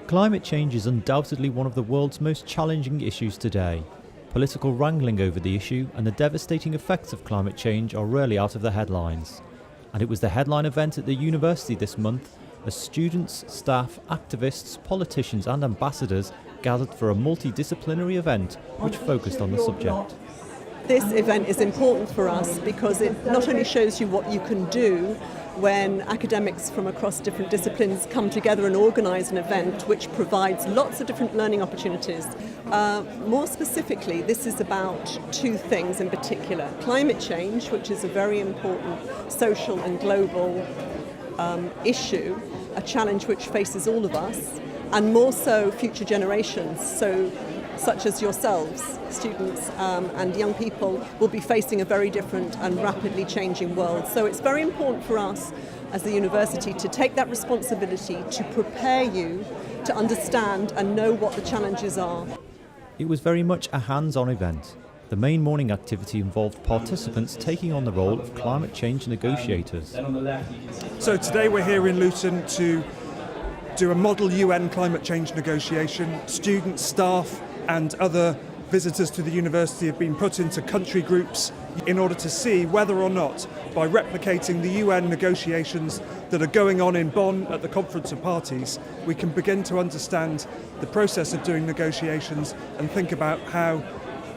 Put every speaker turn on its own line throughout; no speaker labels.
Climate change is undoubtedly one of the world's most challenging issues today. Political wrangling over the issue and the devastating effects of climate change are rarely out of the headlines. And it was the headline event at the university this month as students, staff, activists, politicians and ambassadors gathered for a multi-disciplinary event which focused on the subject.
This event is important for us because it not only shows you what you can do when academics from across different disciplines come together and organise an event which provides lots of different learning opportunities. More specifically, this is about two things in particular. Climate change, which is a very important social and global issue, a challenge which faces all of us, and more so future generations, such as yourselves, students and young people, will be facing a very different and rapidly changing world. So it's very important for us as the university to take that responsibility to prepare you to understand and know what the challenges are.
It was very much a hands-on event. The main morning activity involved participants taking on the role of climate change negotiators.
So today we're here in Luton to do a model UN climate change negotiation. Students, staff and other visitors to the university have been put into country groups in order to see whether or not, by replicating the UN negotiations that are going on in Bonn at the Conference of Parties, we can begin to understand the process of doing negotiations and think about how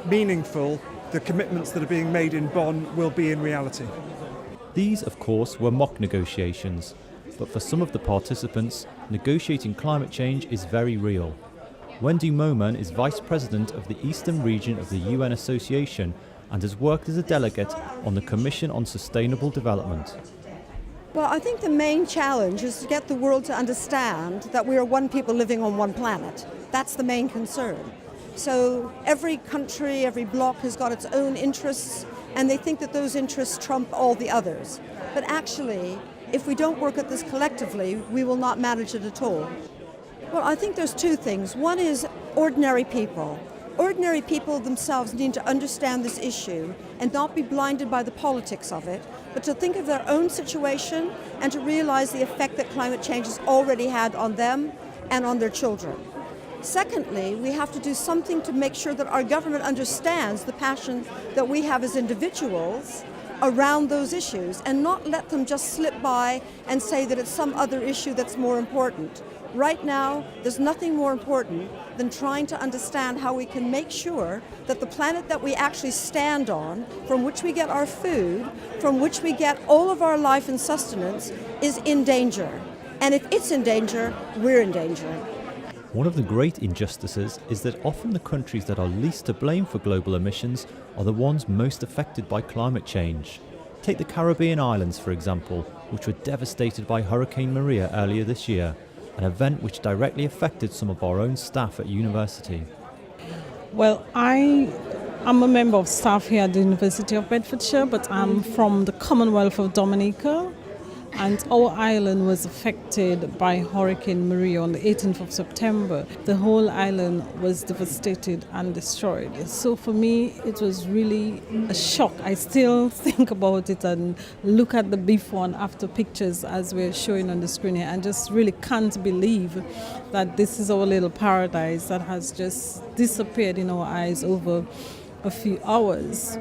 meaningful the commitments that are being made in Bonn will be in reality.
These, of course, were mock negotiations, but for some of the participants, negotiating climate change is very real. Wendy Moman is Vice President of the Eastern Region of the UN Association and has worked as a delegate on the Commission on Sustainable Development.
Well, I think the main challenge is to get the world to understand that we are one people living on one planet. That's the main concern. So every country, every bloc has got its own interests, and they think that those interests trump all the others. But actually, if we don't work at this collectively, we will not manage it at all. Well, I think there's two things. One is ordinary people. Ordinary people themselves need to understand this issue and not be blinded by the politics of it, but to think of their own situation and to realize the effect that climate change has already had on them and on their children. Secondly, we have to do something to make sure that our government understands the passion that we have as individuals around those issues and not let them just slip by and say that it's some other issue that's more important. Right now, there's nothing more important than trying to understand how we can make sure that the planet that we actually stand on, from which we get our food, from which we get all of our life and sustenance, is in danger. And if it's in danger, we're in danger.
One of the great injustices is that often the countries that are least to blame for global emissions are the ones most affected by climate change. Take the Caribbean islands, for example, which were devastated by Hurricane Maria earlier this year, an event which directly affected some of our own staff at university.
Well, I am a member of staff here at the University of Bedfordshire, but I'm from the Commonwealth of Dominica, and our island was affected by Hurricane Maria on the 18th of September. The whole island was devastated and destroyed. So for me, it was really a shock. I still think about it and look at the before and after pictures as we're showing on the screen here and just really can't believe that this is our little paradise that has just disappeared in our eyes over a few hours.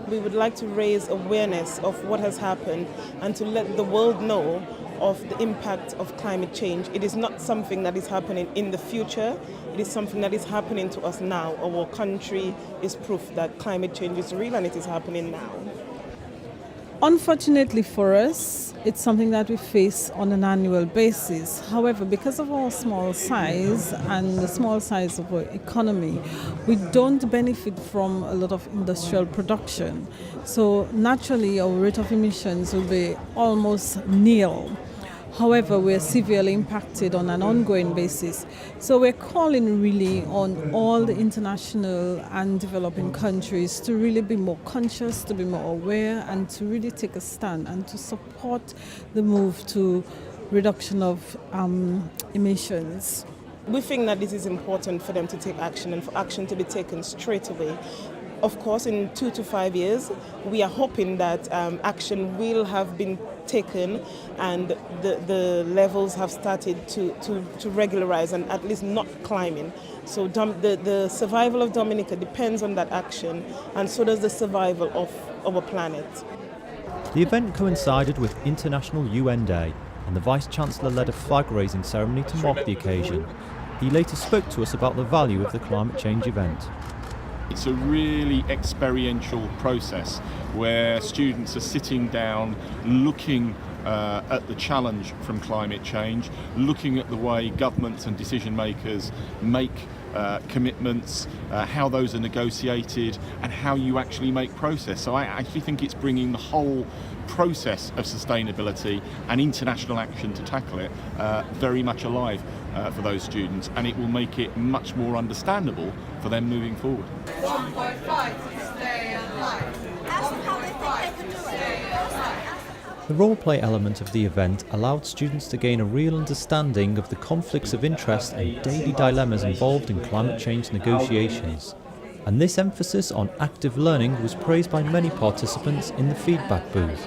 We would like to raise awareness of what has happened and to let the world know of the impact of climate change. It is not something that is happening in the future, it is something that is happening to us now. Our country is proof that climate change is real and it is happening now.
Unfortunately for us, it's something that we face on an annual basis. However, because of our small size and the small size of our economy, we don't benefit from a lot of industrial production. So naturally, our rate of emissions will be almost nil. However, we're severely impacted on an ongoing basis. So we're calling really on all the international and developing countries to really be more conscious, to be more aware, and to really take a stand and to support the move to reduction of emissions.
We think that this is important for them to take action and for action to be taken straight away. Of course, in 2 to 5 years, we are hoping that action will have been taken, and the levels have started to regularize and at least not climbing. So the survival of Dominica depends on that action, and so does the survival of our planet.
The event coincided with International UN Day, and the Vice-Chancellor led a flag-raising ceremony to mark the occasion. He later spoke to us about the value of the climate change event.
It's a really experiential process where students are sitting down, looking at the challenge from climate change, looking at the way governments and decision makers make commitments, how those are negotiated, and how you actually make process. So I actually think it's bringing the whole process of sustainability and international action to tackle it very much alive for those students, and it will make it much more understandable for them moving forward.
1.5 to stay alive.
Ask them how they think they can do it.
The role-play element of the event allowed students to gain a real understanding of the conflicts of interest and daily dilemmas involved in climate change negotiations. And this emphasis on active learning was praised by many participants in the feedback booth.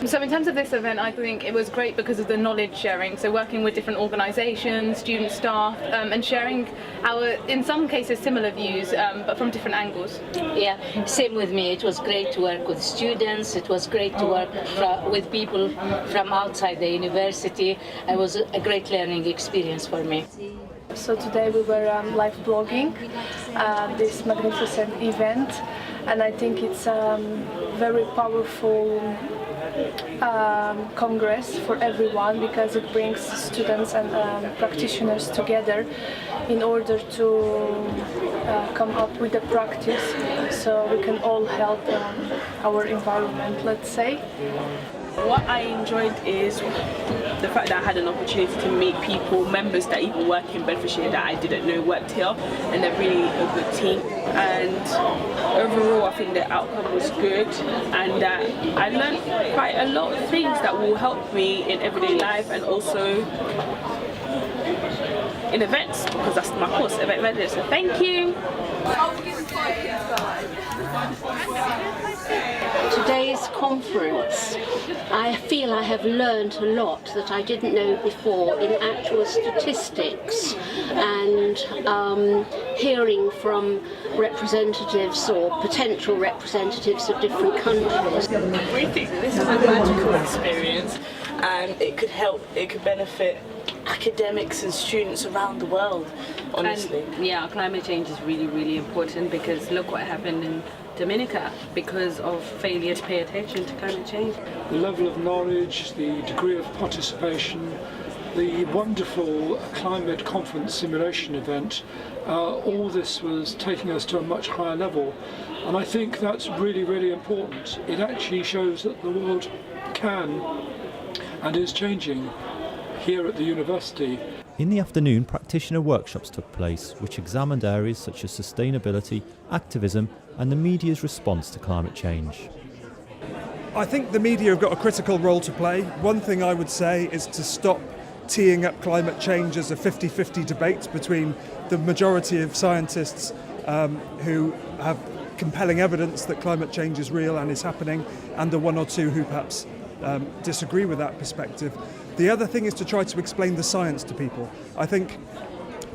So in terms of this event, I think it was great because of the knowledge sharing, so working with different organisations, student staff, and sharing our, in some cases, similar views, but from different angles.
Yeah, same with me. It was great to work with students, it was great to work with people from outside the university. It was a great learning experience for me.
So today we were live blogging this magnificent event, and I think it's a very powerful congress for everyone, because it brings students and practitioners together in order to come up with a practice so we can all help our environment, let's say.
What I enjoyed is the fact that I had an opportunity to meet people, members that even work in Bedfordshire that I didn't know worked here, and they're really a good team. And overall, I think the outcome was good, and that I learned quite a lot of things that will help me in everyday life and also in events, because that's my course, event management. So thank you.
Today's conference, I feel I have learned a lot that I didn't know before in actual statistics, and hearing from representatives or potential representatives of different countries.
We think that this is a magical experience, and it could help, it could benefit academics and students around the world, honestly.
And, yeah, climate change is really, really important, because look what happened in Dominica because of failure to pay attention to climate change.
The level of knowledge, the degree of participation, the wonderful climate conference simulation event, all this was taking us to a much higher level, and I think that's really, really important. It actually shows that the world can and is changing here at the university.
In the afternoon, practitioner workshops took place, which examined areas such as sustainability, activism, and the media's response to climate change.
I think the media have got a critical role to play. One thing I would say is to stop teeing up climate change as a 50-50 debate between the majority of scientists who have compelling evidence that climate change is real and is happening, and the one or two who perhaps disagree with that perspective. The other thing is to try to explain the science to people. I think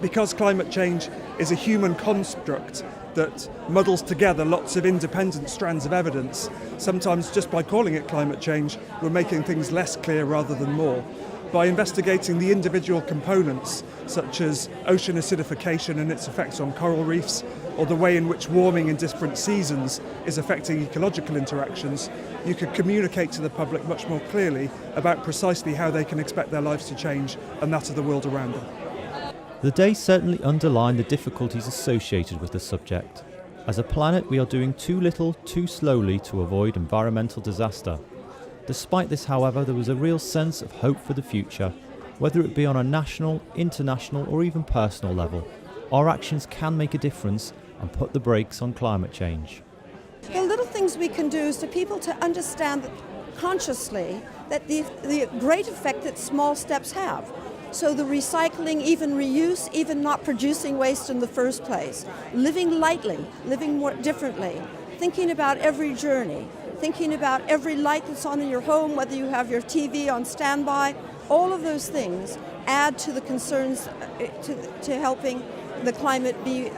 because climate change is a human construct that muddles together lots of independent strands of evidence, sometimes just by calling it climate change, we're making things less clear rather than more. By investigating the individual components, such as ocean acidification and its effects on coral reefs, or the way in which warming in different seasons is affecting ecological interactions, you could communicate to the public much more clearly about precisely how they can expect their lives to change and that of the world around them.
The day certainly underlined the difficulties associated with the subject. As a planet, we are doing too little, too slowly to avoid environmental disaster. Despite this, however, there was a real sense of hope for the future. Whether it be on a national, international, or even personal level, our actions can make a difference and put the brakes on climate change.
The little things we can do is for people to understand consciously that the great effect that small steps have. So the recycling, even reuse, even not producing waste in the first place, living lightly, living more differently, thinking about every journey, thinking about every light that's on in your home, whether you have your TV on standby. All of those things add to the concerns to helping the climate be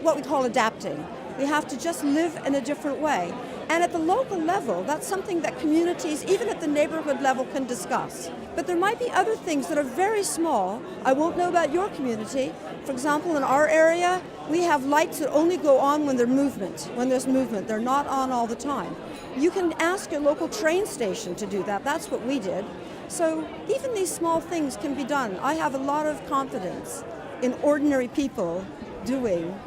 what we call adapting. We have to just live in a different way. And at the local level, that's something that communities, even at the neighborhood level, can discuss. But there might be other things that are very small. I won't know about your community. For example, in our area, we have lights that only go on when there's movement. They're not on all the time. You can ask your local train station to do that. That's what we did. So even these small things can be done. I have a lot of confidence in ordinary people doing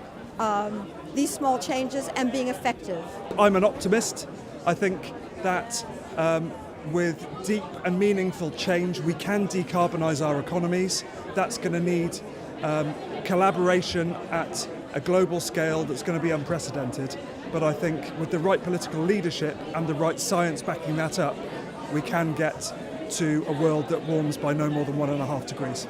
these small changes and being effective.
I'm an optimist. I think that with deep and meaningful change, we can decarbonise our economies. That's going to need collaboration at a global scale that's going to be unprecedented. But I think with the right political leadership and the right science backing that up, we can get to a world that warms by no more than 1.5 degrees.